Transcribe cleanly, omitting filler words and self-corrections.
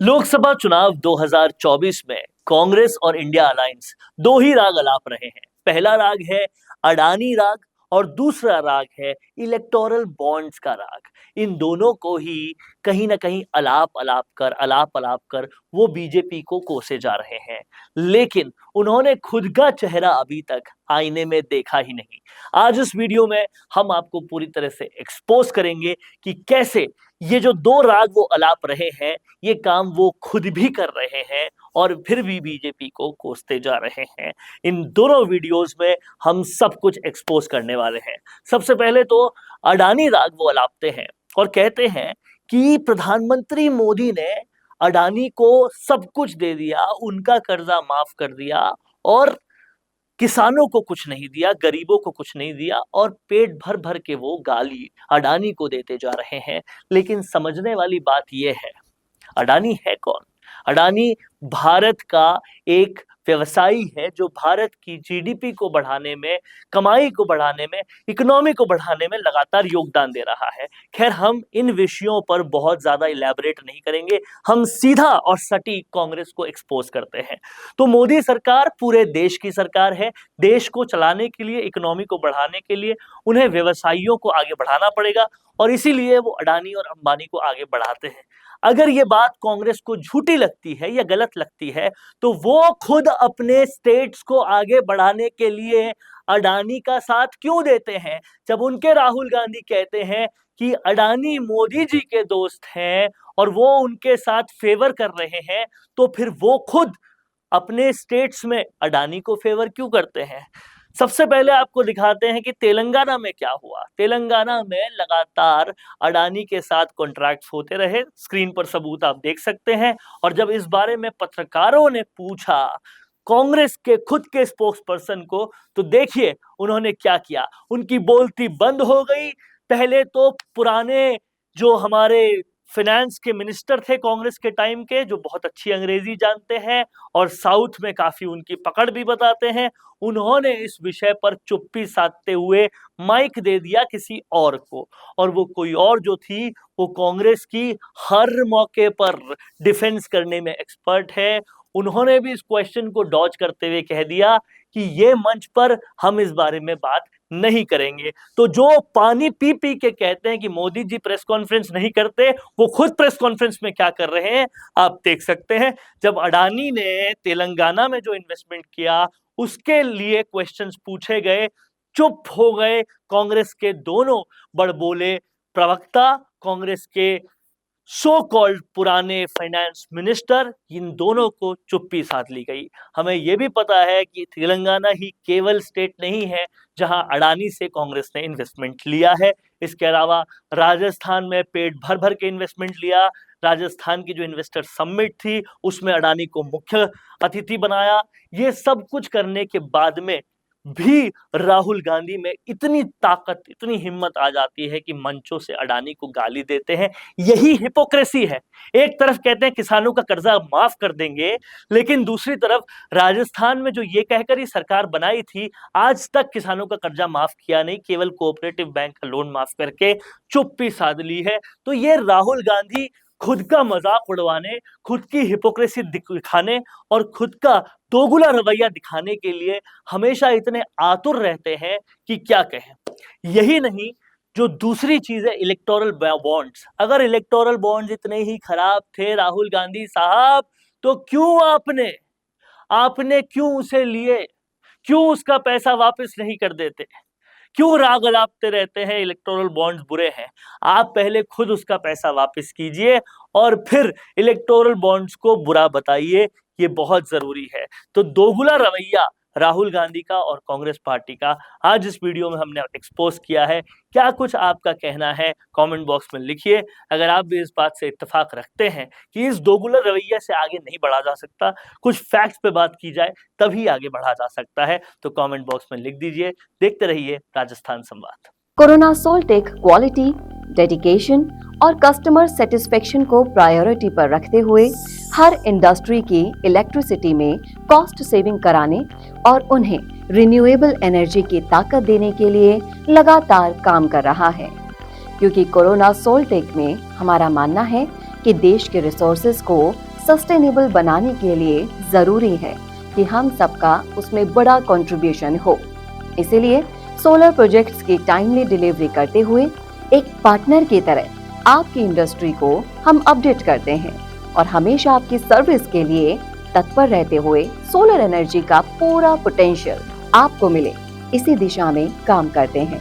लोकसभा चुनाव 2024 में कांग्रेस और इंडिया अलायंस दो ही राग अलाप रहे हैं। पहला राग है अडानी राग और दूसरा राग है इलेक्टोरल बॉन्ड्स का राग। इन दोनों को ही कहीं ना कहीं अलाप अलाप कर वो बीजेपी को कोसे जा रहे हैं, लेकिन उन्होंने खुद का चेहरा अभी तक आईने में देखा ही नहीं। आज इस वीडियो में हम आपको पूरी तरह से एक्सपोज करेंगे कि कैसे ये जो दो राग वो अलाप रहे हैं, ये काम वो खुद भी कर रहे हैं और फिर भी बीजेपी को कोसते जा रहे हैं। इन दोनों वीडियोस में हम सब कुछ एक्सपोज करने वाले हैं। सबसे पहले तो अडानी राग वो अलापते हैं और कहते हैं कि प्रधानमंत्री मोदी ने अडानी को सब कुछ दे दिया, उनका कर्जा माफ कर दिया और किसानों को कुछ नहीं दिया, गरीबों को कुछ नहीं दिया और पेट भर भर के वो गाली अडानी को देते जा रहे हैं। लेकिन समझने वाली बात यह है, अडानी है कौन? अडानी भारत का एक व्यवसायी है जो भारत की जीडीपी को बढ़ाने में, कमाई को बढ़ाने में, इकोनॉमी को बढ़ाने में लगातार योगदान दे रहा है। खैर, हम इन विषयों पर बहुत ज्यादा इलैबोरेट नहीं करेंगे, हम सीधा और सटीक कांग्रेस को एक्सपोज करते हैं। तो मोदी सरकार पूरे देश की सरकार है। देश को चलाने के लिए, इकोनॉमी को बढ़ाने के लिए उन्हें व्यवसायियों को आगे बढ़ाना पड़ेगा और इसीलिए वो अडानी और अंबानी को आगे बढ़ाते हैं। अगर ये बात कांग्रेस को झूठी लगती है या गलत लगती है, तो वो खुद अपने स्टेट्स को आगे बढ़ाने के लिए अडानी का साथ क्यों देते हैं? जब उनके राहुल गांधी कहते हैं कि अडानी मोदी जी के दोस्त हैं और वो उनके साथ फेवर कर रहे हैं, तो फिर वो खुद अपने स्टेट्स में अडानी को फेवर क्यों करते हैं? सबसे पहले आपको दिखाते हैं कि तेलंगाना में क्या हुआ। तेलंगाना में लगातार अडानी के साथ कॉन्ट्रैक्ट्स होते रहे, स्क्रीन पर सबूत आप देख सकते हैं। और जब इस बारे में पत्रकारों ने पूछा कांग्रेस के खुद के स्पोक्स पर्सन को, तो देखिए उन्होंने क्या किया। उनकी बोलती बंद हो गई। पहले तो पुराने जो हमारे फाइनेंस के मिनिस्टर थे कांग्रेस के टाइम के, जो बहुत अच्छी अंग्रेजी जानते हैं और साउथ में काफी उनकी पकड़ भी बताते हैं, उन्होंने इस विषय पर चुप्पी साधते हुए माइक दे दिया किसी और को। और वो कोई और जो थी, वो कांग्रेस की हर मौके पर डिफेंस करने में एक्सपर्ट है। उन्होंने भी इस क्वेश्चन को डॉज करते हुए कह दिया कि ये मंच पर हम इस बारे में बात नहीं करेंगे। तो जो पानी पी पी के कहते हैं कि मोदी जी प्रेस कॉन्फ्रेंस नहीं करते, वो खुद प्रेस कॉन्फ्रेंस में क्या कर रहे हैं आप देख सकते हैं। जब अडानी ने तेलंगाना में जो इन्वेस्टमेंट किया, उसके लिए क्वेश्चंस पूछे गए, चुप हो गए कांग्रेस के दोनों बड़बोले प्रवक्ता, कांग्रेस के सो कॉल्ड पुराने फाइनेंस मिनिस्टर, इन दोनों को चुप्पी साध ली गई। हमें यह भी पता है कि तेलंगाना ही केवल स्टेट नहीं है जहां अडानी से कांग्रेस ने इन्वेस्टमेंट लिया है। इसके अलावा राजस्थान में पेट भर भर के इन्वेस्टमेंट लिया। राजस्थान की जो इन्वेस्टर समिट थी, उसमें अडानी को मुख्य अतिथि बनाया। ये सब कुछ करने के बाद में भी राहुल गांधी में इतनी ताकत, इतनी हिम्मत आ जाती है कि मंचों से अडानी को गाली देते हैं। यही हिपोक्रेसी है। एक तरफ कहते हैं किसानों का कर्जा माफ कर देंगे, लेकिन दूसरी तरफ राजस्थान में जो ये कहकर ही सरकार बनाई थी, आज तक किसानों का कर्जा माफ किया नहीं, केवल कोऑपरेटिव बैंक का लोन माफ करके चुप्पी साध ली है। तो ये राहुल गांधी खुद का मजाक उड़वाने, खुद की हिपोक्रेसी दिखाने और खुद का दोगुला रवैया दिखाने के लिए हमेशा इतने आतुर रहते हैं कि क्या कहें। यही नहीं, जो दूसरी चीज है इलेक्टोरल बॉन्ड्स। अगर इलेक्टोरल बॉन्ड्स इतने ही खराब थे राहुल गांधी साहब, तो क्यों आपने आपने क्यों उसे लिए? क्यों उसका पैसा वापस नहीं कर देते? क्यों राग अलापते रहते हैं इलेक्टोरल बॉन्ड्स बुरे हैं? आप पहले खुद उसका पैसा वापस कीजिए और फिर इलेक्टोरल बॉन्ड्स को बुरा बताइए। ये बहुत जरूरी है। तो दोगुला रवैया राहुल गांधी का और कांग्रेस पार्टी का आज इस वीडियो में हमने एक्सपोज किया है। क्या कुछ आपका कहना है कमेंट बॉक्स में लिखिए। अगर आप भी इस बात से इत्तेफाक रखते हैं कि इस दोगुला रवैया से आगे नहीं बढ़ा जा सकता, कुछ फैक्ट्स पे बात की जाए तभी आगे बढ़ा जा सकता है, तो कमेंट बॉक्स में लिख दीजिए। देखते रहिए राजस्थान संवाद। कोरोना सोल्टेक क्वालिटी, डेडिकेशन और कस्टमर सेटिस्फेक्शन को प्रायोरिटी पर रखते हुए हर इंडस्ट्री की इलेक्ट्रिसिटी में कॉस्ट सेविंग कराने और उन्हें रिन्यूएबल एनर्जी की ताकत देने के लिए लगातार काम कर रहा है। क्योंकि कोरोना सोल्टेक में हमारा मानना है कि देश के रिसोर्सेज को सस्टेनेबल बनाने के लिए जरूरी है कि हम सबका उसमें बड़ा कंट्रीब्यूशन हो। इसीलिए सोलर प्रोजेक्ट्स की टाइमली डिलीवरी करते हुए एक पार्टनर की तरह आपकी इंडस्ट्री को हम अपडेट करते हैं और हमेशा आपकी सर्विस के लिए तत्पर रहते हुए सोलर एनर्जी का पूरा पोटेंशियल आपको मिले, इसी दिशा में काम करते हैं।